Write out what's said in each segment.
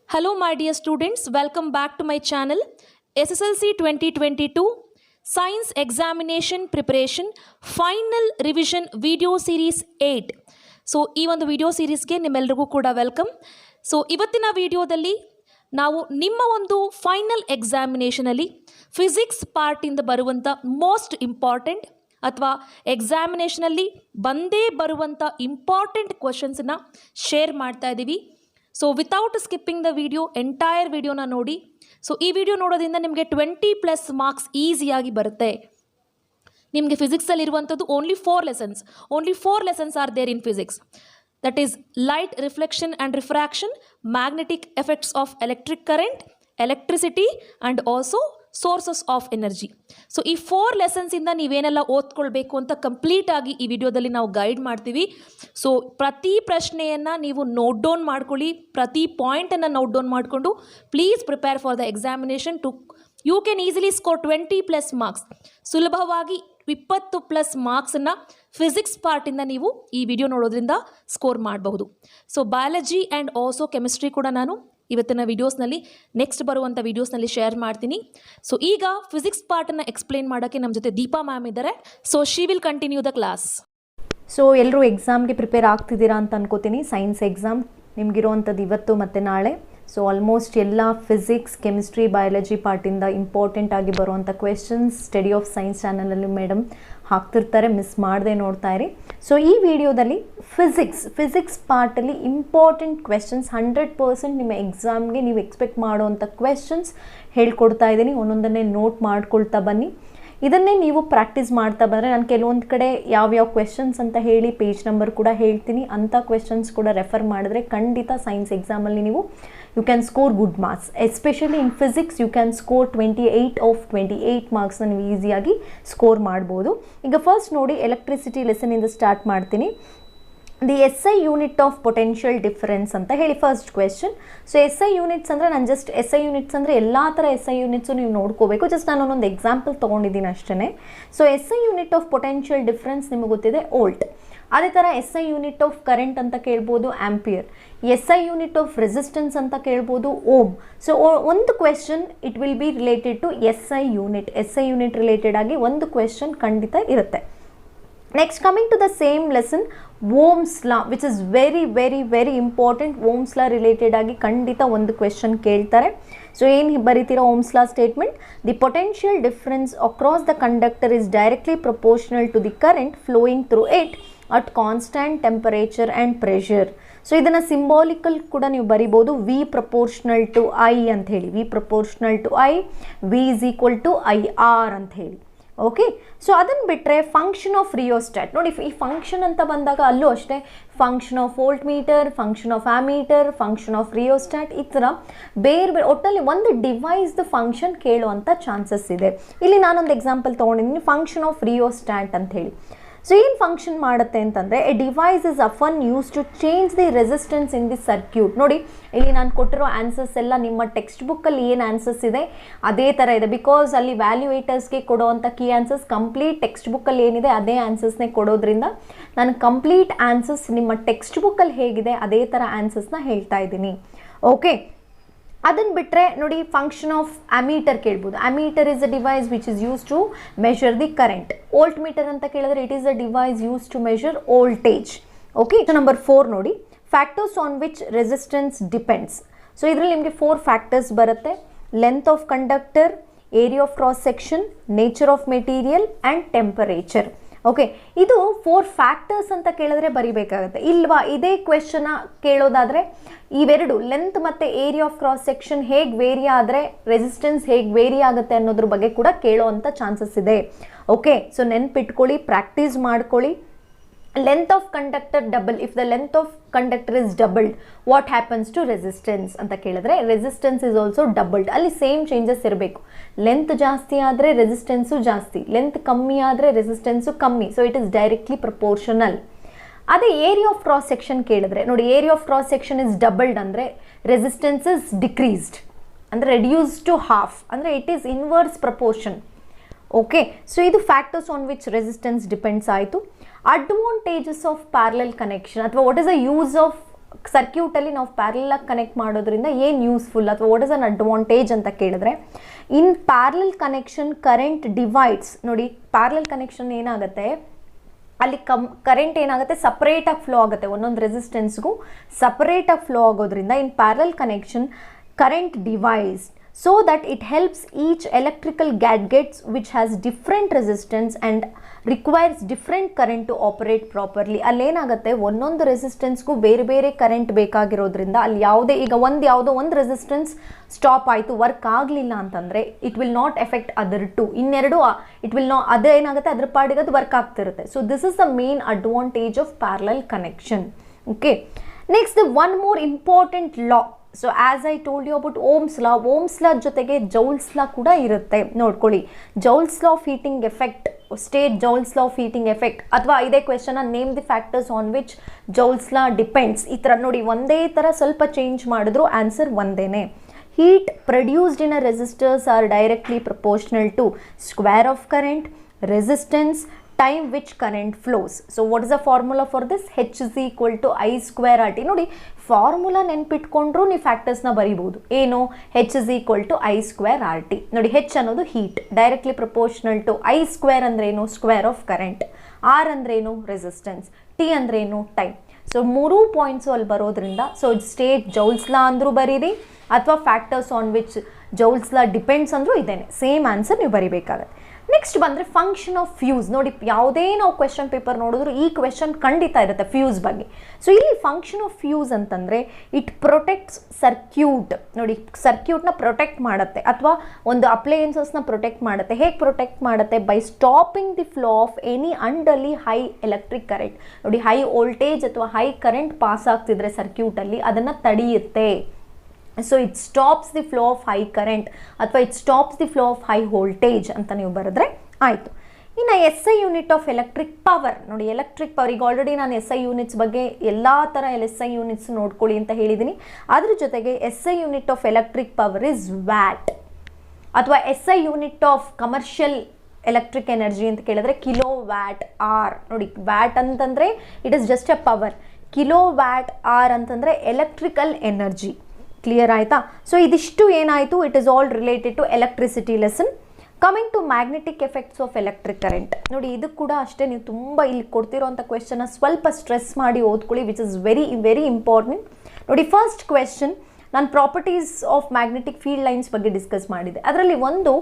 Hello my dear students, welcome back to my channel SSLC 2022 Science Examination Preparation Final Revision Video Series 8. So ಈ ಒಂದು video ಸೀರೀಸ್ಗೆ ನಿಮ್ಮೆಲ್ಲರಿಗೂ ಕೂಡ welcome. So ಇವತ್ತಿನ ವಿಡಿಯೋದಲ್ಲಿ ನಾವು ನಿಮ್ಮ ಒಂದು ಫೈನಲ್ ಎಕ್ಸಾಮಿನೇಷನಲ್ಲಿ ಫಿಸಿಕ್ಸ್ ಪಾರ್ಟಿಂದ ಬರುವಂಥ ಮೋಸ್ಟ್ ಇಂಪಾರ್ಟೆಂಟ್ ಅಥವಾ ಎಕ್ಸಾಮಿನೇಷನಲ್ಲಿ ಬಂದೇ ಬರುವಂಥ ಇಂಪಾರ್ಟೆಂಟ್ ಕ್ವಶನ್ಸನ್ನ ಶೇರ್ ಮಾಡ್ತಾ ಇದ್ದೀವಿ. So without skipping the video entire ವಿಡಿಯೋನ ನೋಡಿ. ಸೊ ಈ ವಿಡಿಯೋ ನೋಡೋದ್ರಿಂದ ನಿಮಗೆ 20+ ಮಾರ್ಕ್ಸ್ ಈಸಿಯಾಗಿ ಬರುತ್ತೆ. ನಿಮಗೆ ಫಿಸಿಕ್ಸಲ್ಲಿರುವಂಥದ್ದು only 4 lessons are there in physics. That is light reflection and refraction, magnetic effects of electric current, electricity and also sources of energy. So ಈ 4 ಲೆಸನ್ಸಿಂದ ನೀವೇನೆಲ್ಲ ಓದ್ಕೊಳ್ಬೇಕು ಅಂತ ಕಂಪ್ಲೀಟಾಗಿ ಈ ವಿಡಿಯೋದಲ್ಲಿ ನಾವು ಗೈಡ್ ಮಾಡ್ತೀವಿ. ಸೊ ಪ್ರತಿ ಪ್ರಶ್ನೆಯನ್ನು ನೀವು ನೋಟ್ ಡೌನ್ ಮಾಡ್ಕೊಳ್ಳಿ, ಪ್ರತಿ ಪಾಯಿಂಟನ್ನು ನೋಟ್ ಡೌನ್ ಮಾಡಿಕೊಂಡು please prepare for the examination to you can easily score 20+ marks. ಸುಲಭವಾಗಿ 20+ ಮಾರ್ಕ್ಸನ್ನು ಫಿಸಿಕ್ಸ್ ಪಾರ್ಟಿಂದ ನೀವು ಈ ವಿಡಿಯೋ ನೋಡೋದ್ರಿಂದ ಸ್ಕೋರ್ ಮಾಡಬಹುದು. So biology and also chemistry ಕೂಡ ನಾನು ಇವತ್ತಿನ ವೀಡಿಯೋಸ್ನಲ್ಲಿ ನೆಕ್ಸ್ಟ್ ಬರುವಂಥ ವೀಡಿಯೋಸ್ನಲ್ಲಿ ಶೇರ್ ಮಾಡ್ತೀನಿ. ಸೊ ಈಗ ಫಿಸಿಕ್ಸ್ ಪಾರ್ಟನ್ನು ಎಕ್ಸ್ಪ್ಲೇನ್ ಮಾಡೋಕ್ಕೆ ನಮ್ಮ ಜೊತೆ ದೀಪಾ ಮ್ಯಾಮ್ ಇದ್ದಾರೆ. So she will continue the class. So ಎಲ್ಲರೂ ಎಕ್ಸಾಮ್ಗೆ ಪ್ರಿಪೇರ್ ಆಗ್ತಿದ್ದೀರಾ ಅಂತ ಅನ್ಕೋತೀನಿ. ಸೈನ್ಸ್ ಎಕ್ಸಾಮ್ ನಿಮಗಿರುವಂಥದ್ದು ಇವತ್ತು ಮತ್ತು ನಾಳೆ. ಸೊ ಆಲ್ಮೋಸ್ಟ್ ಎಲ್ಲ ಫಿಸಿಕ್ಸ್, ಕೆಮಿಸ್ಟ್ರಿ, ಬಯಾಲಜಿ ಪಾರ್ಟಿಂದ ಇಂಪಾರ್ಟೆಂಟ್ ಆಗಿ ಬರುವಂಥ ಕ್ವೆಶನ್ಸ್ ಸ್ಟಡಿ ಆಫ್ ಸೈನ್ಸ್ ಚಾನಲಲ್ಲಿ ಮೇಡಮ್ ಹಾಕ್ತಿರ್ತಾರೆ, ಮಿಸ್ ಮಾಡದೆ ನೋಡ್ತಾ ಇರಿ. ಸೊ ಈ ವಿಡಿಯೋದಲ್ಲಿ ಫಿಸಿಕ್ಸ್ ಪಾರ್ಟಲ್ಲಿ ಇಂಪಾರ್ಟೆಂಟ್ ಕ್ವೆಶನ್ಸ್ 100% ನಿಮ್ಮ ಎಕ್ಸಾಮ್ಗೆ ನೀವು ಎಕ್ಸ್ಪೆಕ್ಟ್ ಮಾಡುವಂಥ ಕ್ವೆಶನ್ಸ್ ಹೇಳ್ಕೊಡ್ತಾ ಇದ್ದೀನಿ. ಒಂದೊಂದನ್ನೇ ನೋಟ್ ಮಾಡ್ಕೊಳ್ತಾ ಬನ್ನಿ. ಇದನ್ನೇ ನೀವು ಪ್ರಾಕ್ಟೀಸ್ ಮಾಡ್ತಾ ಬಂದರೆ ನಾನು ಕೆಲವೊಂದು ಕಡೆ ಯಾವ್ಯಾವ ಕ್ವೆಶನ್ಸ್ ಅಂತ ಹೇಳಿ ಪೇಜ್ ನಂಬರ್ ಕೂಡ ಹೇಳ್ತೀನಿ. ಅಂಥ ಕ್ವೆಶನ್ಸ್ ಕೂಡ ರೆಫರ್ ಮಾಡಿದ್ರೆ ಖಂಡಿತ ಸೈನ್ಸ್ ಎಕ್ಸಾಮಲ್ಲಿ ನೀವು you can score good marks. Especially in physics you can score 28 of 28 ಮಾರ್ಕ್ಸ್ನ ನೀವು ಈಸಿಯಾಗಿ ಸ್ಕೋರ್ ಮಾಡ್ಬೋದು. ಈಗ ಫಸ್ಟ್ ನೋಡಿ, ಎಲೆಕ್ಟ್ರಿಸಿಟಿ ಲೆಸನಿಂದ ಸ್ಟಾರ್ಟ್ ಮಾಡ್ತೀನಿ. The SI unit of potential difference ಅಂತ ಹೇಳಿ first question. So SI units ಅಂದರೆ ನಾನು ಜಸ್ಟ್ SI ಯೂನಿಟ್ಸ್ ಅಂದರೆ ಎಲ್ಲ ಥರ SI ಯೂನಿಟ್ಸು ನೀವು ನೋಡ್ಕೋಬೇಕು. ಜಸ್ಟ್ ನಾನು ಒಂದೊಂದು ಎಕ್ಸಾಂಪಲ್ ತೊಗೊಂಡಿದ್ದೀನಿ ಅಷ್ಟೇ. So SI unit of potential difference ನಿಮಗೆ ಗೊತ್ತಿದೆ ವೋಲ್ಟ್. ಅದೇ ಥರ SI ಯೂನಿಟ್ ಆಫ್ ಕರೆಂಟ್ ಅಂತ ಕೇಳ್ಬೋದು ampere. SI unit of resistance ಅಂತ ಕೇಳ್ಬೋದು ಓಮ್. ಸೊ ಒಂದು question it will be related to SI unit related ಆಗಿ ಒಂದು ಕ್ವೆಶನ್ ಖಂಡಿತ ಇರುತ್ತೆ. Next coming to the same lesson, Ohm's law which is very very very important. Ohm's law related ಆಗಿ ಖಂಡಿತ ಒಂದು ಕ್ವೆಶನ್ ಕೇಳ್ತಾರೆ. ಸೊ ಏನು ಬರೀತೀರಾ Ohm's law statement? The potential difference across the conductor is directly proportional to the current flowing through it at constant temperature and pressure. So ಇದನ್ನು ಸಿಂಬಾಲಿಕಲ್ ಕೂಡ ನೀವು ಬರಿಬೋದು, V ಪ್ರಪೋರ್ಷನಲ್ ಟು I ಅಂತ ಹೇಳಿ. V proportional to I, V is equal to IR ಅಂತ ಹೇಳಿ. Okay, so ಅದನ್ನು ಬಿಟ್ಟರೆ ಫಂಕ್ಷನ್ ಆಫ್ ರಿಯೋಸ್ಟ್ಯಾಟ್ ನೋಡಿ. ಈ ಫಂಕ್ಷನ್ ಅಂತ ಬಂದಾಗ ಅಲ್ಲೂ ಅಷ್ಟೇ function of volt meter, function of ammeter, function of rheostat, ಈ ಥರ ಬೇರೆ ಒಟ್ಟಲ್ಲಿ ಒಂದು ಡಿವೈಸ್ದು ಫಂಕ್ಷನ್ ಕೇಳುವಂಥ ಚಾನ್ಸಸ್ ಇದೆ. ಇಲ್ಲಿ ನಾನೊಂದು ಎಕ್ಸಾಂಪಲ್ ತೊಗೊಂಡಿದ್ದೀನಿ, ಫಂಕ್ಷನ್ ಆಫ್ ರಿಯೋಸ್ಟ್ಯಾಟ್ ಅಂತ ಹೇಳಿ. ಸೊ ಏನು ಫಂಕ್ಷನ್ ಮಾಡುತ್ತೆ ಅಂತಂದರೆ, a device is often use to change the resistance in the circuit. ನೋಡಿ ಇಲ್ಲಿ ನಾನು ಕೊಟ್ಟಿರೋ ಆನ್ಸರ್ಸ್ ಎಲ್ಲ ನಿಮ್ಮ ಟೆಕ್ಸ್ಟ್ ಬುಕ್ಕಲ್ಲಿ ಏನು ಆನ್ಸರ್ಸ್ ಇದೆ ಅದೇ ಥರ ಇದೆ. ಬಿಕಾಸ್ ಅಲ್ಲಿ ವ್ಯಾಲ್ಯೂಯೇಟರ್ಸ್ಗೆ ಕೊಡೋವಂಥ ಕೀ ಆನ್ಸರ್ಸ್ ಕಂಪ್ಲೀಟ್ ಟೆಕ್ಸ್ಟ್ ಬುಕ್ಕಲ್ಲಿ ಏನಿದೆ ಅದೇ ಆನ್ಸರ್ಸ್ನೇ ಕೊಡೋದ್ರಿಂದ ನಾನು ಕಂಪ್ಲೀಟ್ ಆನ್ಸರ್ಸ್ ನಿಮ್ಮ ಟೆಕ್ಸ್ಟ್ ಬುಕ್ಕಲ್ಲಿ ಹೇಗಿದೆ ಅದೇ ಥರ ಆನ್ಸರ್ಸ್ನ ಹೇಳ್ತಾ ಇದ್ದೀನಿ. ಓಕೆ, ಅದನ್ನು ಬಿಟ್ಟರೆ ನೋಡಿ ಫಂಕ್ಷನ್ ಆಫ್ ಅಮೀಟರ್ ಕೇಳ್ಬೋದು. Ammeter is a device which is use to measure the current. Voltmeter ಅಂತ ಕೇಳಿದ್ರೆ it is a device use to measure voltage. Okay, number 4 ನೋಡಿ, factors on which resistance depends. So ಇದರಲ್ಲಿ ನಿಮಗೆ 4 factors ಬರುತ್ತೆ. Length of conductor, area of cross section, nature of material and temperature. Okay, ಇದು 4 factors ಅಂತ ಕೇಳಿದ್ರೆ ಬರಿಬೇಕಾಗುತ್ತೆ. ಇಲ್ವಾ ಇದೇ ಕ್ವೆಶನ್ನ ಕೇಳೋದಾದರೆ ಇವೆರಡು ಲೆಂತ್ ಮತ್ತು ಏರಿಯಾ ಆಫ್ ಕ್ರಾಸ್ ಸೆಕ್ಷನ್ ಹೇಗೆ ವೇರಿ ಆದರೆ ರೆಸಿಸ್ಟೆನ್ಸ್ ಹೇಗೆ ವೇರಿ ಆಗುತ್ತೆ ಅನ್ನೋದ್ರ ಬಗ್ಗೆ ಕೂಡ ಕೇಳೋವಂಥ ಚಾನ್ಸಸ್ ಇದೆ. ಓಕೆ, ಸೊ ನೆನ್ಪಿಟ್ಕೊಳ್ಳಿ, ಪ್ರಾಕ್ಟೀಸ್ ಮಾಡ್ಕೊಳ್ಳಿ. Length of conductor double, if the length of conductor is doubled what happens to resistance ಅಂತ ಕೇಳಿದ್ರೆ ರೆಸಿಸ್ಟೆನ್ಸ್ ಇಸ್ ಆಲ್ಸೋ ಡಬಲ್ಡ್. ಅಲ್ಲಿ ಸೇಮ್ ಚೇಂಜಸ್ ಇರಬೇಕು. ಲೆಂತ್ ಜಾಸ್ತಿ ಆದರೆ ರೆಸಿಸ್ಟೆನ್ಸು ಜಾಸ್ತಿ, ಲೆಂತ್ ಕಮ್ಮಿ ಆದರೆ ರೆಸಿಸ್ಟೆನ್ಸು ಕಮ್ಮಿ. So it is directly proportional. ಅದೇ ಏರಿಯಾ ಆಫ್ ಕ್ರಾಸ್ ಸೆಕ್ಷನ್ ಕೇಳಿದ್ರೆ ನೋಡಿ, area of cross section is doubled ಅಂದರೆ ರೆಸಿಸ್ಟೆನ್ಸ್ ಇಸ್ ಡಿಕ್ರೀಸ್ಡ್, ಅಂದರೆ ರೆಡ್ಯೂಸ್ ಟು ಹಾಫ್, ಅಂದರೆ it is inverse proportion. Okay, so ಇದು factors on which resistance depends ಆಯಿತು. Advantages of parallel connection ಅಥವಾ what is the use of ಸರ್ಕ್ಯೂಟಲ್ಲಿ ನಾವು parallel connect ಮಾಡೋದ್ರಿಂದ ಏನು ಯೂಸ್ಫುಲ್ ಅಥವಾ ವಾಟ್ ಇಸ್ ಅನ್ ಅಡ್ವಾಂಟೇಜ್ ಅಂತ ಕೇಳಿದ್ರೆ, in parallel connection current divides. ನೋಡಿ ಪ್ಯಾರಲಲ್ ಕನೆಕ್ಷನ್ ಏನಾಗುತ್ತೆ, ಅಲ್ಲಿ ಕರೆಂಟ್ ಏನಾಗುತ್ತೆ ಸಪ್ರೇಟಾಗಿ ಫ್ಲೋ ಆಗುತ್ತೆ, ಒಂದೊಂದು ರೆಸಿಸ್ಟೆನ್ಸ್ಗೂ ಸಪ್ರೇಟಾಗಿ ಫ್ಲೋ ಆಗೋದ್ರಿಂದ in parallel connection current divides so that it helps each electrical gadgets which has different resistance and requires different current to operate properly. ಅಲ್ಲೇನಾಗುತ್ತೆ ಒಂದೊಂದು ರೆಸಿಸ್ಟೆನ್ಸ್ಗೂ ಬೇರೆ ಬೇರೆ ಕರೆಂಟ್ ಬೇಕಾಗಿರೋದ್ರಿಂದ ಅಲ್ಲಿ ಯಾವುದೇ ಈಗ ಯಾವುದೋ ಒಂದು ರೆಸಿಸ್ಟೆನ್ಸ್ ಸ್ಟಾಪ್ ಆಯಿತು, ವರ್ಕ್ ಆಗಲಿಲ್ಲ ಅಂತಂದರೆ it will not affect other two, ಇನ್ನೆರಡು ಇಟ್ ವಿಲ್ ನಾಟ್, ಅದೇನಾಗುತ್ತೆ ಅದ್ರ ಪಾಡಿಗೆ ಅದು ವರ್ಕ್ ಆಗ್ತಿರುತ್ತೆ. So this is the main advantage of parallel connection. Okay, next one more important law. So as I told you about Ohm's law, Ohm's law ಜೊತೆಗೆ Joule's law ಕೂಡ ಇರುತ್ತೆ. ನೋಡ್ಕೊಳ್ಳಿ, Joule's law of heating effect, state Joule's law of heating effect, ಅಥವಾ ಇದೇ question name the factors on which Joule's law depends. ಈ ಥರ ನೋಡಿ, ಒಂದೇ ಥರ ಸ್ವಲ್ಪ ಚೇಂಜ್ ಮಾಡಿದ್ರು ಆನ್ಸರ್ ಒಂದೇನೆ. Heat produced in a resistors are directly proportional to square of current, resistance, time which current flows. So what is the formula for this? H is equal to I square RT. ನೋಡಿ formula ನೆನ್ಪಿಟ್ಕೊಂಡ್ರು ನೀವು ಫ್ಯಾಕ್ಟರ್ಸ್ನ ಬರಿಬೋದು. ಏನು? H is equal to I square RT. ನೋಡಿ H ಅನ್ನೋದು heat, directly proportional to I square ಅಂದ್ರೇನು? Square of current. R ಅಂದ್ರೇನು? Resistance. T ಅಂದ್ರೇನು? Time. So ಮೂರೂ ಪಾಯಿಂಟ್ಸು ಅಲ್ಲಿ ಬರೋದ್ರಿಂದ ಸೊ ಸ್ಟೇಟ್ ಜೌಲ್ಸ್ ಲಾ ಅಂದರೂ ಬರೀರಿ ಅಥವಾ factors on which Joule's law depends ಅಂದರೂ ಇದೇನೆ, ಸೇಮ್ ಆನ್ಸರ್ ನೀವು ಬರಿಬೇಕಾಗತ್ತೆ. ನೆಕ್ಸ್ಟ್ ಬಂದರೆ ಫಂಕ್ಷನ್ ಆಫ್ ಫ್ಯೂಸ್. ನೋಡಿ ಯಾವುದೇ ನಾವು ಕ್ವೆಶನ್ ಪೇಪರ್ ನೋಡಿದ್ರು ಈ ಕ್ವೆಶನ್ ಖಂಡಿತ ಇರುತ್ತೆ ಫ್ಯೂಸ್ ಬಗ್ಗೆ. ಸೊ ಇಲ್ಲಿ ಫಂಕ್ಷನ್ ಆಫ್ ಫ್ಯೂಸ್ ಅಂತಂದರೆ ಇಟ್ ಪ್ರೊಟೆಕ್ಟ್ಸ್ ಸರ್ಕ್ಯೂಟ್. ನೋಡಿ ಸರ್ಕ್ಯೂಟ್ನ ಪ್ರೊಟೆಕ್ಟ್ ಮಾಡುತ್ತೆ ಅಥವಾ ಒಂದು ಅಪ್ಲಯನ್ಸಸ್ನ ಪ್ರೊಟೆಕ್ಟ್ ಮಾಡುತ್ತೆ. ಹೇಗೆ ಪ್ರೊಟೆಕ್ಟ್ ಮಾಡುತ್ತೆ? By stopping the flow of any unduly high electric current. ನೋಡಿ ಹೈ ವೋಲ್ಟೇಜ್ ಅಥವಾ ಹೈ ಕರೆಂಟ್ ಪಾಸ್ ಆಗ್ತಿದ್ರೆ ಸರ್ಕ್ಯೂಟಲ್ಲಿ ಅದನ್ನು ತಡೆಯುತ್ತೆ. So it stops the flow of high current ಅಥವಾ it stops the flow of high voltage ಅಂತ ನೀವು ಬರೆದ್ರೆ ಆಯಿತು. ಇನ್ನು SI unit of electric power. ನೋಡಿ ಎಲೆಕ್ಟ್ರಿಕ್ ಪವರ್, ಈಗ ಆಲ್ರೆಡಿ ನಾನು SI ಯೂನಿಟ್ಸ್ ಬಗ್ಗೆ ಎಲ್ಲ ಥರ SI ಯೂನಿಟ್ಸ್ ನೋಡ್ಕೊಳ್ಳಿ ಅಂತ ಹೇಳಿದ್ದೀನಿ. ಅದ್ರ ಜೊತೆಗೆ SI unit of electric power is watt, ಅಥವಾ SI unit of commercial electric energy ಅಂತ ಕೇಳಿದ್ರೆ ಕಿಲೋ ವ್ಯಾಟ್ ಆರ್. ನೋಡಿ ವ್ಯಾಟ್ ಅಂತಂದರೆ it is just a power, kilowatt hour ಅಂತಂದರೆ ಎಲೆಕ್ಟ್ರಿಕಲ್ ಎನರ್ಜಿ. ಕ್ಲಿಯರ್ ಆಯಿತಾ? ಸೊ ಇದಿಷ್ಟು ಏನಾಯಿತು, it is all related to electricity lesson. Coming to magnetic effects of electric current. ನೋಡಿ ಇದು ಕೂಡ ಅಷ್ಟೇ, ನೀವು ತುಂಬ ಇಲ್ಲಿ ಕೊಡ್ತಿರೋಂಥ ಕ್ವೆಶನ್ನ ಸ್ವಲ್ಪ ಸ್ಟ್ರೆಸ್ ಮಾಡಿ ಓದ್ಕೊಳ್ಳಿ, which is very very important. ನೋಡಿ ಫಸ್ಟ್ ಕ್ವೆಶನ್ ನಾನು properties of magnetic field lines ಬಗ್ಗೆ ಡಿಸ್ಕಸ್ ಮಾಡಿದೆ. ಅದರಲ್ಲಿ ಒಂದು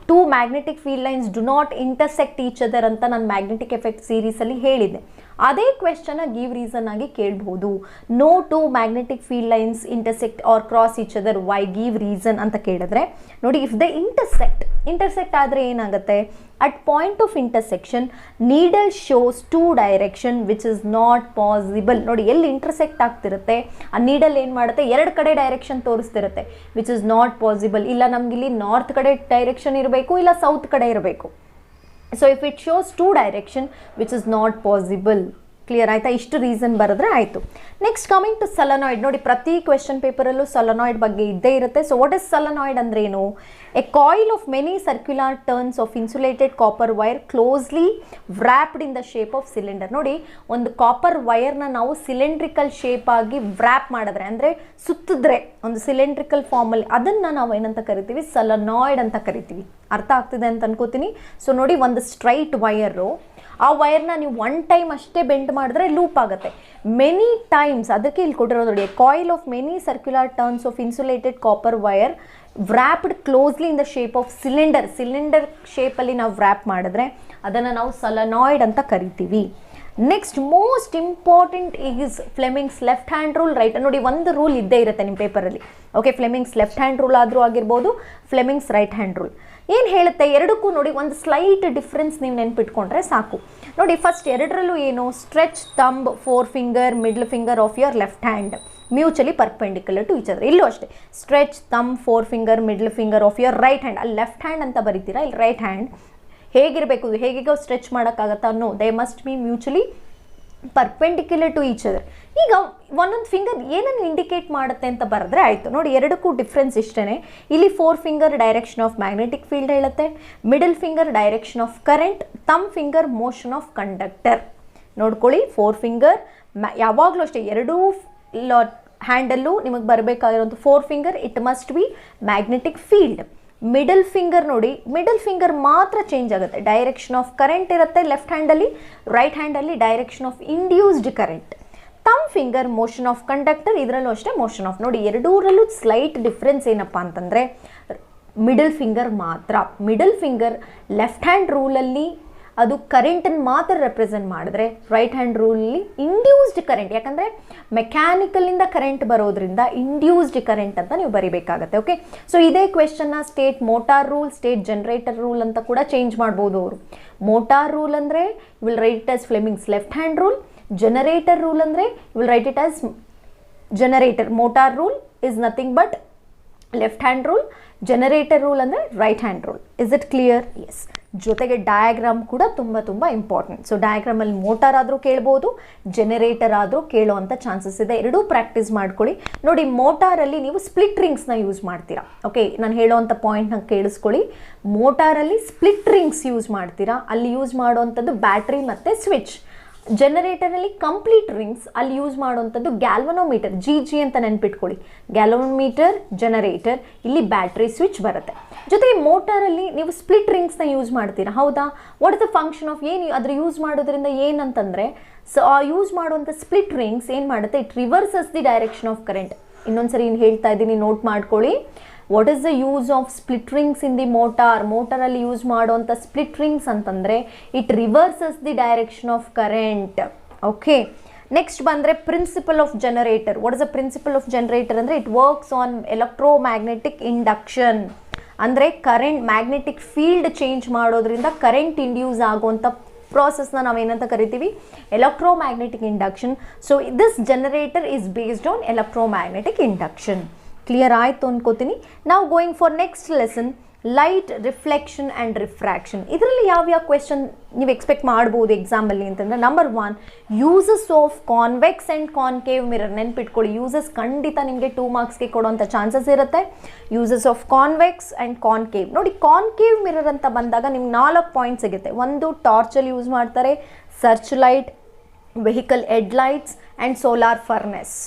two magnetic field lines do not intersect each other ಅಂತ ನಾನು ಮ್ಯಾಗ್ನೆಟಿಕ್ ಎಫೆಕ್ಟ್ ಸೀರೀಸಲ್ಲಿ ಹೇಳಿದ್ದೆ. ಅದೇ ಕ್ವೆಶನ್ನ ಗಿವ್ ರೀಸನ್ ಆಗಿ ಕೇಳಬಹುದು. No two magnetic field lines intersect or cross each other, why give reason ಅಂತ ಕೇಳಿದ್ರೆ ನೋಡಿ ಇಫ್ ದ ಇಂಟರ್ಸೆಕ್ಟ್ ಆದರೆ ಏನಾಗುತ್ತೆ, at point of intersection needle shows two direction which is not possible. ನೋಡಿ ಎಲ್ಲಿ ಇಂಟರ್ಸೆಕ್ಟ್ ಆಗ್ತಿರುತ್ತೆ ಆ ನೀಡಲ್ ಏನು ಮಾಡುತ್ತೆ, ಎರಡು ಕಡೆ ಡೈರೆಕ್ಷನ್ ತೋರಿಸ್ತಿರುತ್ತೆ, ವಿಚ್ ಇಸ್ ನಾಟ್ ಪಾಸಿಬಲ್. ಇಲ್ಲ ನಮಗಿಲ್ಲಿ ನಾರ್ತ್ ಕಡೆ ಡೈರೆಕ್ಷನ್ ಇರಬೇಕು, ಇಲ್ಲ ಸೌತ್ ಕಡೆ ಇರಬೇಕು. So if it shows two direction which is not possible. Clear ಆಯಿತಾ? ಇಷ್ಟು ರೀಸನ್ ಬರೆದ್ರೆ ಆಯಿತು. Next coming to solenoid. ನೋಡಿ ಪ್ರತಿ ಕ್ವೆಶನ್ ಪೇಪರಲ್ಲೂ ಸೊಲೆನಾಯ್ಡ್ ಬಗ್ಗೆ ಇದ್ದೇ ಇರುತ್ತೆ. ಸೊ ವಾಟ್ ಇಸ್ ಸೊಲೆನಾಯ್ಡ್ ಅಂದ್ರೆ ಏನು? A coil of many circular turns of insulated copper wire closely wrapped in the shape of cylinder. ನೋಡಿ ಒಂದು ಕಾಪರ್ ವೈರ್ನ ನಾವು ಸಿಲಿಂಡ್ರಿಕಲ್ ಶೇಪ್ ಆಗಿ ವ್ರ್ಯಾಪ್ ಮಾಡಿದ್ರೆ ಅಂದರೆ ಸುತ್ತಿದ್ರೆ ಒಂದು ಸಿಲಿಂಡ್ರಿಕಲ್ ಫಾರ್ಮಲ್ಲಿ, ಅದನ್ನು ನಾವು ಏನಂತ ಕರಿತೀವಿ? ಸೊಲೆನಾಯ್ಡ್ ಅಂತ ಕರಿತೀವಿ. ಅರ್ಥ ಆಗ್ತಿದೆ ಅಂತ ಅನ್ಕೋತೀನಿ. ಸೊ ನೋಡಿ ಒಂದು ಸ್ಟ್ರೈಟ್ ವೈರು, ಆ ವೈರ್ನ ನೀವು ಒನ್ ಟೈಮ್ ಅಷ್ಟೇ ಬೆಂಡ್ ಮಾಡಿದ್ರೆ ಲೂಪ್ ಆಗುತ್ತೆ. ಮೆನಿ ಟೈಮ್ಸ್, ಅದಕ್ಕೆ ಇಲ್ಲಿ ಕೊಟ್ಟಿರೋದು ನೋಡಿ, coil of many circular turns of insulated copper wire wrapped closely in the shape of cylinder ಶೇಪಲ್ಲಿ ನಾವು ವ್ರ್ಯಾಪ್ ಮಾಡಿದ್ರೆ ಅದನ್ನು ನಾವು ಸೊಲೆನಾಯ್ಡ್ ಅಂತ ಕರಿತೀವಿ. Next most important is Fleming's left hand rule, right. ನೋಡಿ ಒಂದು ರೂಲ್ ಇದ್ದೇ ಇರುತ್ತೆ ನಿಮ್ಮ ಪೇಪರಲ್ಲಿ. Okay, Fleming's left hand rule ಆದರೂ ಆಗಿರ್ಬೋದು, ಫ್ಲೆಮಿಂಗ್ಸ್ ರೈಟ್ ಹ್ಯಾಂಡ್ ರೂಲ್. ಏನು ಹೇಳುತ್ತೆ ಎರಡಕ್ಕೂ? ನೋಡಿ ಒಂದು ಸ್ಲೈಟ್ ಡಿಫ್ರೆನ್ಸ್ ನೀವು ನೆನ್ಪಿಟ್ಕೊಂಡ್ರೆ ಸಾಕು. ನೋಡಿ ಫಸ್ಟ್ ಎರಡರಲ್ಲೂ ಏನು, stretch thumb forefinger middle finger of your left hand mutually perpendicular to each other. ಇಲ್ಲೂ ಅಷ್ಟೇ stretch thumb forefinger middle finger of your right hand. ಅಲ್ಲಿ ಲೆಫ್ಟ್ ಹ್ಯಾಂಡ್ ಅಂತ ಬರೀತೀರಾ, ಇಲ್ಲಿ ರೈಟ್ ಹ್ಯಾಂಡ್ ಹೇಗಿರಬೇಕು, ಹೇಗೆ ಸ್ಟ್ರೆಚ್ ಮಾಡೋಕ್ಕಾಗತ್ತಾ? No, they must be mutually perpendicular to each other. ಈಗ ಒಂದೊಂದು ಫಿಂಗರ್ ಏನನ್ನು ಇಂಡಿಕೇಟ್ ಮಾಡುತ್ತೆ ಅಂತ ಬರೆದ್ರೆ ಆಯಿತು. ನೋಡಿ ಎರಡಕ್ಕೂ ಡಿಫ್ರೆನ್ಸ್ ಇಷ್ಟೇ. ಇಲ್ಲಿ four finger direction of magnetic field ಹೇಳುತ್ತೆ, middle finger direction of current, thumb finger motion of conductor. ನೋಡ್ಕೊಳ್ಳಿ, ಫೋರ್ ಫಿಂಗರ್ ಯಾವಾಗಲೂ ಅಷ್ಟೇ ಎರಡೂ ಹ್ಯಾಂಡಲ್ಲು ನಿಮಗೆ ಬರಬೇಕಾಗಿರೋಂಥ 4 finger it must be magnetic field. Middle finger ನೋಡಿ, ಮಿಡಲ್ ಫಿಂಗರ್ ಮಾತ್ರ ಚೇಂಜ್ ಆಗುತ್ತೆ. ಡೈರೆಕ್ಷನ್ ಆಫ್ ಕರೆಂಟ್ ಇರುತ್ತೆ ಲೆಫ್ಟ್ ಹ್ಯಾಂಡಲ್ಲಿ, ರೈಟ್ ಹ್ಯಾಂಡಲ್ಲಿ direction of induced current. Thumb finger motion of conductor, ಇದರಲ್ಲೂ ಅಷ್ಟೇ ಮೋಷನ್ ಆಫ್. ನೋಡಿ ಎರಡೂರಲ್ಲೂ ಸ್ಲೈಟ್ ಡಿಫ್ರೆನ್ಸ್ ಏನಪ್ಪ ಅಂತಂದರೆ ಮಿಡಲ್ ಫಿಂಗರ್ ಮಾತ್ರ. ಮಿಡಲ್ ಫಿಂಗರ್ ಲೆಫ್ಟ್ ಹ್ಯಾಂಡ್ ರೂಲಲ್ಲಿ ಅದು ಕರೆಂಟನ್ನು ಮಾತ್ರ ರೆಪ್ರೆಸೆಂಟ್ ಮಾಡಿದ್ರೆ, ರೈಟ್ ಹ್ಯಾಂಡ್ ರೂಲಲ್ಲಿ ಇಂಡ್ಯೂಸ್ಡ್ ಕರೆಂಟ್, ಯಾಕಂದರೆ ಮೆಕ್ಯಾನಿಕಲಿಂದ ಕರೆಂಟ್ ಬರೋದ್ರಿಂದ ಇಂಡ್ಯೂಸ್ಡ್ ಕರೆಂಟ್ ಅಂತ ನೀವು ಬರಿಬೇಕಾಗತ್ತೆ. ಓಕೆ, ಸೊ ಇದೇ ಕ್ವೆಶನ್ನ state motor rule, state generator rule ಅಂತ ಕೂಡ ಚೇಂಜ್ ಮಾಡ್ಬೋದು ಅವರು. ಮೋಟಾರ್ ರೂಲ್ ಅಂದರೆ will write it as Fleming's left hand rule. Generator rule ಅಂದರೆ will write it as generator. Motor rule is nothing but left hand rule, generator rule ಅಂದರೆ right hand rule. Is it clear? Yes. ಜೊತೆಗೆ diagram ಕೂಡ ತುಂಬ important. So ಡಯಾಗ್ರಾಮಲ್ಲಿ motor ಆದರೂ ಕೇಳ್ಬೋದು, generator ಆದರೂ ಕೇಳೋವಂಥ chances ಇದೆ. ಎರಡೂ ಪ್ರಾಕ್ಟೀಸ್ ಮಾಡ್ಕೊಳ್ಳಿ. ನೋಡಿ ಮೋಟಾರಲ್ಲಿ ನೀವು ಸ್ಪ್ಲಿಟ್ ರಿಂಗ್ಸ್ನ ಯೂಸ್ ಮಾಡ್ತೀರಾ. ಓಕೆ, ನಾನು ಹೇಳೋವಂಥ ಪಾಯಿಂಟ್ನ ಕೇಳಿಸ್ಕೊಳ್ಳಿ. ಮೋಟಾರಲ್ಲಿ ಸ್ಪ್ಲಿಟ್ ರಿಂಗ್ಸ್ ಯೂಸ್ ಮಾಡ್ತೀರಾ, ಅಲ್ಲಿ ಯೂಸ್ ಮಾಡೋವಂಥದ್ದು ಬ್ಯಾಟ್ರಿ ಮತ್ತು ಸ್ವಿಚ್. ಜನರೇಟರಲ್ಲಿ ಕಂಪ್ಲೀಟ್ ರಿಂಗ್ಸ್, ಅಲ್ಲಿ ಯೂಸ್ ಮಾಡುವಂಥದ್ದು ಗ್ಯಾಲ್ವನೋಮೀಟರ್, ಜಿ ಅಂತ ನೆನ್ಪಿಟ್ಕೊಳ್ಳಿ. ಗ್ಯಾಲ್ವನೋಮೀಟರ್, ಜನರೇಟರ್, ಇಲ್ಲಿ ಬ್ಯಾಟ್ರಿ ಸ್ವಿಚ್ ಬರುತ್ತೆ. ಜೊತೆಗೆ ಮೋಟಾರಲ್ಲಿ ನೀವು ಸ್ಪ್ಲಿಟ್ ರಿಂಗ್ಸ್ನ ಯೂಸ್ ಮಾಡ್ತೀರಾ, ಹೌದಾ? What is the function of ಏನು ಅದ್ರ ಯೂಸ್ ಮಾಡೋದ್ರಿಂದ ಏನಂತಂದರೆ, ಸೊ ಆ ಯೂಸ್ ಮಾಡುವಂಥ ಸ್ಪ್ಲಿಟ್ ರಿಂಗ್ಸ್ ಏನು ಮಾಡುತ್ತೆ, it reverses the direction of current. ಇನ್ನೊಂದ್ಸರಿ ಏನು ಹೇಳ್ತಾ ಇದ್ದೀನಿ ನೋಟ್ ಮಾಡ್ಕೊಳ್ಳಿ. What is the use of split rings in the motor? ಮೋಟಾರಲ್ಲಿ ಯೂಸ್ ಮಾಡುವಂಥ ಸ್ಪ್ಲಿಟ್ ರಿಂಗ್ಸ್ ಅಂತಂದರೆ it reverses the direction of current. Okay, next ಬಂದರೆ principle of generator. What is the principle of generator ಅಂದರೆ it works on electromagnetic induction. ಅಂದರೆ current, magnetic field change ಮಾಡೋದ್ರಿಂದ current induce ಆಗುವಂಥ ಪ್ರಾಸೆಸ್ನ ನಾವೇನಂತ ಕರಿತೀವಿ, electromagnetic induction. So this generator is based on electromagnetic induction. Clear ಆಯಿತು ಅನ್ಕೋತೀನಿ. ನಾವು going for next lesson, light reflection and refraction. ಇದರಲ್ಲಿ ಯಾವ್ಯಾವ ಕ್ವೆಶನ್ ನೀವು ಎಕ್ಸ್ಪೆಕ್ಟ್ ಮಾಡ್ಬೋದು ಎಕ್ಸಾಮಲ್ಲಿ ಅಂತಂದರೆ, number 1 uses of convex and concave mirror. ನೆನ್ಪಿಟ್ಕೊಳ್ಳಿ, ಯೂಸಸ್ ಖಂಡಿತ ನಿಮಗೆ 2 ಮಾರ್ಕ್ಸ್ಗೆ ಕೊಡೋವಂಥ ಚಾನ್ಸಸ್ ಇರುತ್ತೆ. Uses of convex and concave. ನೋಡಿ ಕಾನ್ಕೇವ್ ಮಿರರ್ ಅಂತ ಬಂದಾಗ ನಿಮ್ಗೆ 4 ಪಾಯಿಂಟ್ ಸಿಗುತ್ತೆ. ಒಂದು ಟಾರ್ಚಲ್ಲಿ ಯೂಸ್ ಮಾಡ್ತಾರೆ, search light, vehicle head lights and solar furnace.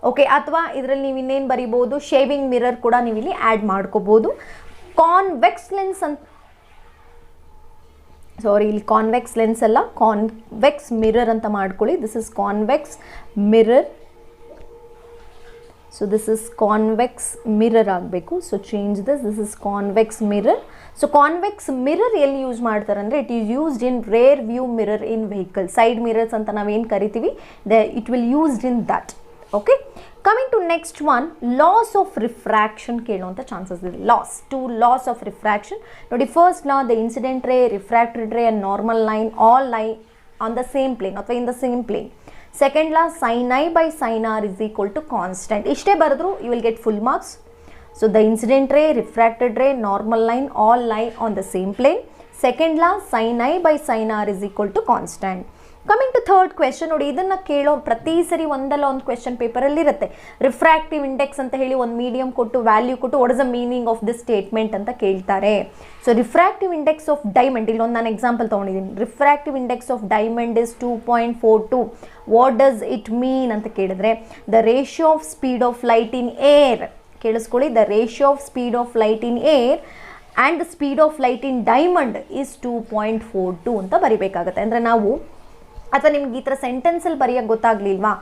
Okay, ಅಥವಾ ಇದರಲ್ಲಿ ನೀವು ಇನ್ನೇನು ಬರಿಬೋದು, ಶೇವಿಂಗ್ ಮಿರರ್ ಕೂಡ ನೀವು ಇಲ್ಲಿ ಆ್ಯಡ್ ಮಾಡ್ಕೋಬೋದು. ಕಾನ್ವೆಕ್ಸ್ ಲೆನ್ಸ್ ಅಂತ, ಸಾರಿ ಇಲ್ಲಿ ಕಾನ್ವೆಕ್ಸ್ ಲೆನ್ಸ್ ಅಲ್ಲ, ಕಾನ್ವೆಕ್ಸ್ ಮಿರರ್ ಅಂತ ಮಾಡ್ಕೊಳ್ಳಿ. This is convex mirror. So this is convex mirror ಆಗಬೇಕು. So change this is convex mirror. So convex mirror ಎಲ್ಲಿ ಯೂಸ್ ಮಾಡ್ತಾರೆ ಅಂದರೆ, it is used in rear view mirror in vehicle. Side mirrors ಅಂತ ನಾವೇನು ಕರಿತೀವಿ, it will used in that. Okay, coming to next one, laws of refraction ಕೇಳುವಂಥ chances ಇದೆ. Laws of refraction. ನೋಡಿ first law, the incident ray, refracted ray and normal line all lie on the same plane ಅಥವಾ in the same plane. Second law, sine i by sine r is equal to constant. ಇಷ್ಟೇ ಬರೆದ್ರು you will get full marks. So the incident ray, refracted ray, normal line all lie on the same plane. Second law, sine i by sine r is equal to constant. Coming to third question. ನೋಡಿ ಇದನ್ನು ಕೇಳೋ ಪ್ರತಿ ಸರಿ ಒಂದಲ್ಲ ಒಂದು question ಪೇಪರಲ್ಲಿ ಇರುತ್ತೆ. Refractive index ಅಂತ ಹೇಳಿ ಒಂದು ಮೀಡಿಯಂ ಕೊಟ್ಟು ವ್ಯಾಲ್ಯೂ ಕೊಟ್ಟು what is the meaning of this statement ಅಂತ ಕೇಳ್ತಾರೆ. So refractive index of diamond, ಇಲ್ಲೊಂದು ನಾನು ಎಕ್ಸಾಂಪಲ್ ತೊಗೊಂಡಿದ್ದೀನಿ. Refractive index of diamond is 2.42. What does it mean ಅಂತ ಕೇಳಿದ್ರೆ, the ratio of speed of light in air. ಕೇಳಿಸ್ಕೊಳ್ಳಿ, the ratio of speed of light in air and the speed of light in diamond is 2.42 ಅಂತ ಬರಿಬೇಕಾಗುತ್ತೆ. ಅಂದರೆ ನಾವು, ಅಥವಾ ನಿಮ್ಗೆ ಈ ಥರ ಸೆಂಟೆನ್ಸಲ್ಲಿ ಬರೆಯೋಕ್ಕೆ ಗೊತ್ತಾಗ್ಲಿಲ್ವಾ,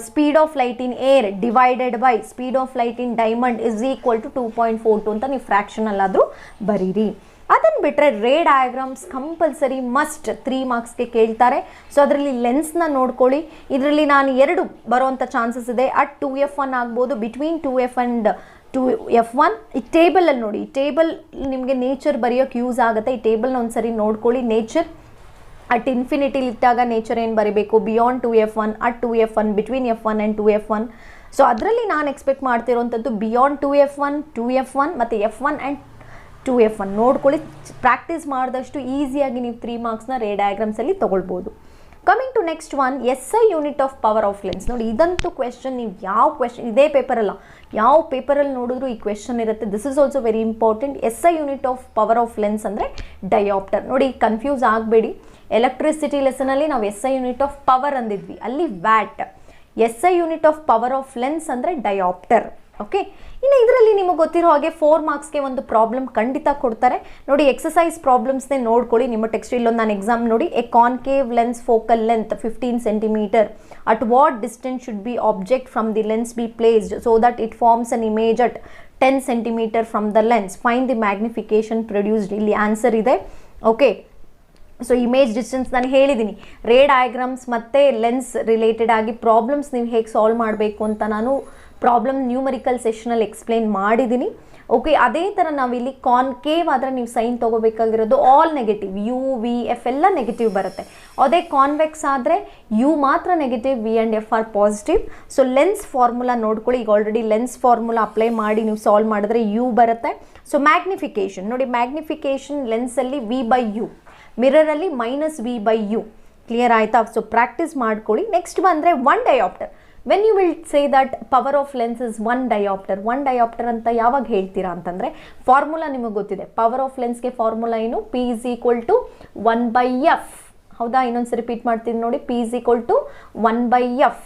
speed of light in air divided by speed of light in diamond is equal to 2.42 ಅಂತ ನೀವು ಫ್ರ್ಯಾಕ್ಷನಲ್ಲಾದರೂ ಬರೀರಿ. ಅದನ್ನು ಬಿಟ್ಟರೆ ರೇ ಡಯಾಗ್ರಾಮ್ಸ್ ಕಂಪಲ್ಸರಿ ಮಸ್ಟ್ 3 ಮಾರ್ಕ್ಸ್ಗೆ ಕೇಳ್ತಾರೆ. ಸೊ ಅದರಲ್ಲಿ ಲೆನ್ಸ್ನ ನೋಡ್ಕೊಳ್ಳಿ. ಇದರಲ್ಲಿ ನಾನು 2 ಬರೋವಂಥ ಚಾನ್ಸಸ್ ಇದೆ. ಅಟ್ 2F1 ಆಗ್ಬೋದು, ಬಿಟ್ವೀನ್ 2F ಆ್ಯಂಡ್ 2F1. ಈ ಟೇಬಲಲ್ಲಿ ನೋಡಿ, ಈ ಟೇಬಲ್ ನಿಮಗೆ ನೇಚರ್ ಬರೆಯೋಕ್ಕೆ ಯೂಸ್ ಆಗುತ್ತೆ. ಈ ಟೇಬಲ್ನ ಒಂದ್ಸರಿ ನೋಡ್ಕೊಳ್ಳಿ. ನೇಚರ್ ಅಟ್ ಇನ್ಫಿನಿಟಿಲಿ ಇಟ್ಟಾಗ ನೇಚರ್ ಏನು ಬರೀಬೇಕು, beyond 2F1, at 2F1, between F1 and 2F1. So ಅದರಲ್ಲಿ ನಾನು ಎಕ್ಸ್ಪೆಕ್ಟ್ ಮಾಡ್ತಿರೋಂಥದ್ದು ಬಿಯಾಂಡ್ 2F1 ಮತ್ತು F1 ಆ್ಯಂಡ್ 2F1 ನೋಡ್ಕೊಳ್ಳಿ. ಪ್ರಾಕ್ಟೀಸ್ ಮಾಡಿದಷ್ಟು ಈಸಿಯಾಗಿ ನೀವು 3 ಮಾರ್ಕ್ಸ್ನ ರೇ ಡಯಾಗ್ರಾಮ್ಸಲ್ಲಿ ತೊಗೊಳ್ಬೋದು. Coming to next one, SI unit of power of lens. ನೋಡಿ ಇದಂತೂ ಕ್ವೆಶನ್, ನೀವು ಯಾವ ಕ್ವೆಶನ್, ಇದೇ ಪೇಪರಲ್ಲ, ಯಾವ ಪೇಪರಲ್ಲಿ ನೋಡಿದ್ರು ಈ ಕ್ವೆಶನ್ ಇರುತ್ತೆ. This is also very important. SI unit of power of lens ಅಂದರೆ ಡಯಾಪ್ಟರ್. ನೋಡಿ ಕನ್ಫ್ಯೂಸ್ ಆಗಬೇಡಿ. ಎಲೆಕ್ಟ್ರಿಸಿಟಿ ಲೆಸನಲ್ಲಿ ನಾವು SI ಯೂನಿಟ್ ಆಫ್ ಪವರ್ ಅಂದಿದ್ವಿ, ಅಲ್ಲಿ watt. SI unit of power of lens ಅಂದರೆ ಡಯಾಪ್ಟರ್. ಓಕೆ, ಇನ್ನು ಇದರಲ್ಲಿ ನಿಮಗೆ ಗೊತ್ತಿರೋ ಹಾಗೆ 4 ಮಾರ್ಕ್ಸ್ಗೆ ಒಂದು ಪ್ರಾಬ್ಲಮ್ ಖಂಡಿತ ಕೊಡ್ತಾರೆ ನೋಡಿ. ಎಕ್ಸಸೈಸ್ ಪ್ರಾಬ್ಲಮ್ಸ್ನೇ ನೋಡ್ಕೊಳ್ಳಿ ನಿಮ್ಮ ಟೆಕ್ಸ್ಟ್. ಇಲ್ಲೊಂದು ನಾನು ಎಕ್ಸಾಮ್ ನೋಡಿ. A concave lens focal length 15 centimeter. At what distance should be object from the lens be placed so that it forms an image at 10 centimeter from the lens? Find the magnification produced. ಇಲ್ಲಿ answer ಇದೆ. Okay, so image distance ನಾನು ಹೇಳಿದ್ದೀನಿ. ರೇ diagrams ಮತ್ತು lens related ಆಗಿ problems ನೀವು ಹೇಗೆ solve ಮಾಡಬೇಕು ಅಂತ ನಾನು ಪ್ರಾಬ್ಲಮ್ ನ್ಯೂಮರಿಕಲ್ ಸೆಷನಲ್ಲಿ ಎಕ್ಸ್ಪ್ಲೇನ್ ಮಾಡಿದ್ದೀನಿ. ಓಕೆ, ಅದೇ ಥರ ನಾವಿಲ್ಲಿ ಕಾನ್ಕೇವ್ ಆದರೆ ನೀವು ಸೈನ್ ತೊಗೋಬೇಕಾಗಿರೋದು all negative, u v f ಎಲ್ಲ ನೆಗೆಟಿವ್ ಬರುತ್ತೆ. ಅದೇ ಕಾನ್ವೆಕ್ಸ್ ಆದರೆ ಯು ಮಾತ್ರ negative, v and f are positive. So lens formula ನೋಡ್ಕೊಳ್ಳಿ. ಈಗ ಆಲ್ರೆಡಿ ಲೆನ್ಸ್ ಫಾರ್ಮುಲಾ ಅಪ್ಲೈ ಮಾಡಿ ನೀವು ಸಾಲ್ವ್ ಮಾಡಿದ್ರೆ ಯು ಬರುತ್ತೆ. ಸೊ ಮ್ಯಾಗ್ನಿಫಿಕೇಷನ್ ನೋಡಿ, ಮ್ಯಾಗ್ನಿಫಿಕೇಷನ್ ಲೆನ್ಸಲ್ಲಿ V/U, ಮಿರರಲ್ಲಿ -V/U. ಕ್ಲಿಯರ್ ಆಯಿತಾ? ಸೊ ಪ್ರಾಕ್ಟೀಸ್ ಮಾಡ್ಕೊಳ್ಳಿ. ನೆಕ್ಸ್ಟ್ ಬಂದರೆ 1 diopter. When you will say that power of lens is 1 diopter. 1 diopter ಅಂತ ಯಾವಾಗ ಹೇಳ್ತೀರಾ ಅಂತಂದರೆ ಫಾರ್ಮುಲಾ ನಿಮಗೆ ಗೊತ್ತಿದೆ. ಪವರ್ ಆಫ್ ಲೆನ್ಸ್ಗೆ ಫಾರ್ಮುಲಾ ಏನು? P = 1/f. ಹೌದಾ? ಇನ್ನೊಂದ್ಸರಿ ರಿಪೀಟ್ ಮಾಡ್ತೀನಿ ನೋಡಿ. P = 1/f.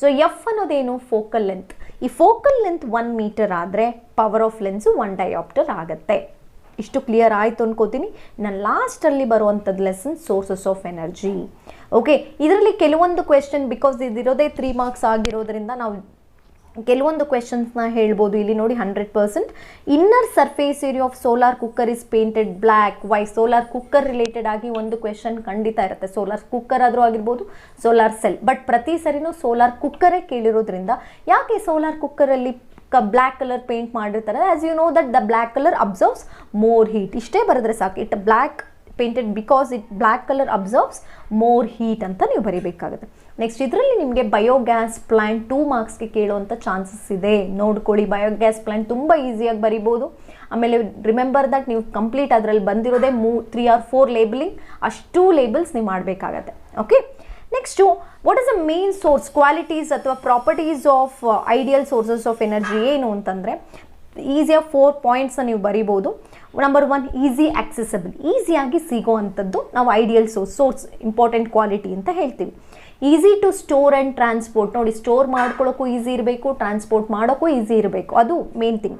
ಸೊ ಎಫ್ ಅನ್ನೋದೇನು? Focal length. ಈ ಫೋಕಲ್ ಲೆಂತ್ 1 ಮೀಟರ್ ಆದರೆ ಪವರ್ ಆಫ್ ಲೆನ್ಸು 1 diopter ಆಗುತ್ತೆ. ಇಷ್ಟು ಕ್ಲಿಯರ್ ಆಯಿತು ಅನ್ಕೋತೀನಿ. ನಾನು ಲಾಸ್ಟಲ್ಲಿ ಬರುವಂಥದ್ದು lesson sources of energy. Okay, ಇದರಲ್ಲಿ ಕೆಲವೊಂದು ಕ್ವೆಶನ್, ಬಿಕಾಸ್ ಇದಿರೋದೇ 3 ಮಾರ್ಕ್ಸ್ ಆಗಿರೋದ್ರಿಂದ ನಾವು ಕೆಲವೊಂದು ಕ್ವೆಶನ್ಸ್ನ ಹೇಳ್ಬೋದು. ಇಲ್ಲಿ ನೋಡಿ 100%. Inner surface area of solar cooker is painted black. Why? Solar cooker related ಆಗಿ ಒಂದು ಕ್ವೆಶನ್ ಖಂಡಿತ ಇರುತ್ತೆ. ಸೋಲಾರ್ ಕುಕ್ಕರ್ ಆದರೂ ಆಗಿರ್ಬೋದು, ಸೋಲಾರ್ ಸೆಲ್. ಬಟ್ ಪ್ರತಿ ಸರಿನೂ ಸೋಲಾರ್ ಕುಕ್ಕರೇ ಕೇಳಿರೋದ್ರಿಂದ ಯಾಕೆ ಸೋಲಾರ್ ಕುಕ್ಕರಲ್ಲಿ ಬ್ಲ್ಯಾಕ್ ಕಲರ್ ಪೇಂಟ್ ಮಾಡಿರ್ತಾರೆ? As you know that the black colour absorbs more heat. ಇಷ್ಟೇ ಬರೆದ್ರೆ ಸಾಕು. It black painted because it black colour absorbs more heat ಅಂತ ನೀವು ಬರೀಬೇಕಾಗುತ್ತೆ. ನೆಕ್ಸ್ಟ್ ಇದರಲ್ಲಿ ನಿಮಗೆ ಬಯೋಗ್ಯಾಸ್ ಪ್ಲಾಂಟ್ 2 ಮಾರ್ಕ್ಸ್ಗೆ ಕೇಳುವಂಥ ಚಾನ್ಸಸ್ ಇದೆ. ನೋಡ್ಕೊಳ್ಳಿ, ಬಯೋಗ್ಯಾಸ್ ಪ್ಲಾಂಟ್ ತುಂಬ ಈಸಿಯಾಗಿ ಬರಿಬೋದು. ಆಮೇಲೆ ರಿಮೆಂಬರ್ ದಟ್ ನೀವು ಕಂಪ್ಲೀಟ್ ಅದರಲ್ಲಿ ಬಂದಿರೋದೇ 3 or 4 ಲೇಬಲಿಂಗ್, ಅಷ್ಟು ಲೇಬಲ್ಸ್ ನೀವು ಮಾಡಬೇಕಾಗತ್ತೆ. Okay, next what is the main source, qualities ಅಥವಾ properties of ideal sources of energy ಏನು ಅಂತಂದರೆ ಈಸಿಯಾಗಿ 4 ಪಾಯಿಂಟ್ಸ್ನ ನೀವು ಬರಿಬೋದು. Number 1, easy accessible. ಈಸಿಯಾಗಿ ಸಿಗೋ ಅಂಥದ್ದು ನಾವು ಐಡಿಯಲ್ ಸೋರ್ಸ್ ಇಂಪಾರ್ಟೆಂಟ್ ಕ್ವಾಲಿಟಿ ಅಂತ ಹೇಳ್ತೀವಿ. Easy to store and transport. ನೋಡಿ, ಸ್ಟೋರ್ ಮಾಡ್ಕೊಳ್ಳೋಕ್ಕೂ ಈಸಿ ಇರಬೇಕು, ಟ್ರಾನ್ಸ್ಪೋರ್ಟ್ ಮಾಡೋಕ್ಕೂ ಈಸಿ ಇರಬೇಕು, ಅದು main thing.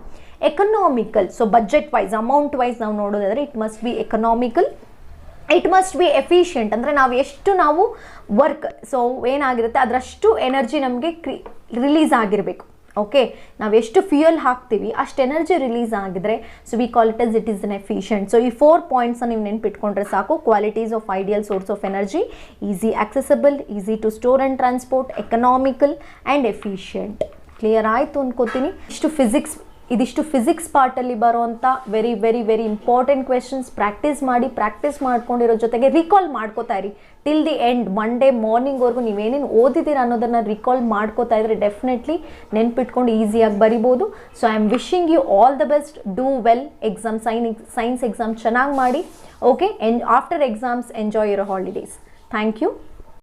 Economical. So budget wise, amount wise ನಾವು ನೋಡೋದಾದರೆ it must be economical. It must be efficient. ಅಂದರೆ ನಾವು ವರ್ಕ್, ಸೊ ಏನಾಗಿರುತ್ತೆ ಅದರಷ್ಟು ಎನರ್ಜಿ ನಮಗೆ ರಿಲೀಸ್ ಆಗಿರಬೇಕು. ಓಕೆ, ನಾವು ಎಷ್ಟು ಫ್ಯೂಯಲ್ ಹಾಕ್ತೀವಿ ಅಷ್ಟು ಎನರ್ಜಿ ರಿಲೀಸ್ ಆಗಿದ್ರೆ so we call it is inefficient. So ಈ 4 ಪಾಯಿಂಟ್ಸ್ನ ನೀವು ನೆನ್ಪಿಟ್ಕೊಂಡ್ರೆ ಸಾಕು. Qualities of ideal source of energy: easy accessible, easy to store and transport, economical and efficient. Clear ಆಯಿತು ಅನ್ಕೋತೀನಿ. ಇದಿಷ್ಟು ಫಿಸಿಕ್ಸ್ ಪಾರ್ಟಲ್ಲಿ ಬರೋವಂಥ very very very important questions. Practice ಮಾಡ್ಕೊಂಡಿರೋ ಜೊತೆಗೆ ರಿಕಾಲ್ ಮಾಡ್ಕೋತಾ ಇರಿ ಟಿಲ್ ದಿ ಎಂಡ್. ಮಂಡೇ ಮಾರ್ನಿಂಗ್ವರೆಗೂ ನೀವೇನೇನು ಓದಿದ್ದೀರ ಅನ್ನೋದನ್ನು ರಿಕಾಲ್ ಮಾಡ್ಕೋತಾ ಇದ್ರೆ ಡೆಫಿನೆಟ್ಲಿ ನೆನ್ಪಿಟ್ಕೊಂಡು ಈಸಿಯಾಗಿ ಬರಿಬೋದು. So I am wishing you all the best. Do well. Exam science exam ಚೆನ್ನಾಗಿ ಮಾಡಿ. Okay, after exams enjoy your holidays. Thank you.